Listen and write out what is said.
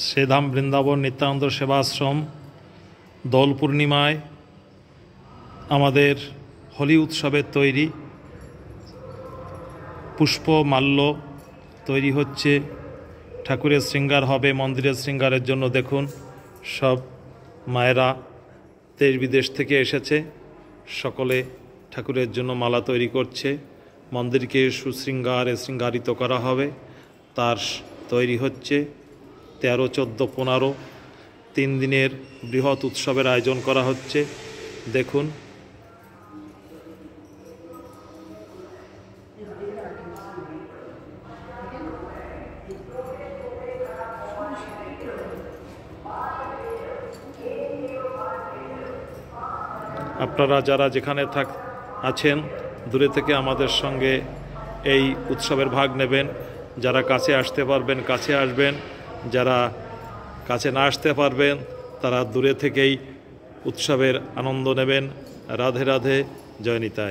শ্রীধাম বৃন্দাবন নিত্যানন্দ সেবাশ্রম দোল পূর্ণিমায় আমাদের হোলি উৎসবের তৈরি পুষ্প মাল্য তৈরি হচ্ছে। ঠাকুরের শৃঙ্গার হবে, মন্দিরের শৃঙ্গারের জন্য দেখুন সব মায়েরা দেশ বিদেশ থেকে এসেছে, সকলে ঠাকুরের জন্য মালা তৈরি করছে। মন্দিরকে সুশৃঙ্গারে শৃঙ্গারিত করা হবে, তার তৈরি হচ্ছে। 13, 14, 15 3 দিনের বৃহৎ উৎসবের আয়োজন করা হচ্ছে। দেখুন আপনারা যারা যেখানে আছেন দূরে থেকে আমাদের সঙ্গে এই উৎসবের ভাগ নেবেন। যারা কাছে আসতে পারবেন কাছে আসবেন, যারা কাছে না আসতে পারবেন তারা দূরে থেকেই উৎসবের আনন্দ নেবেন। রাধে রাধে, জয় নিতাই।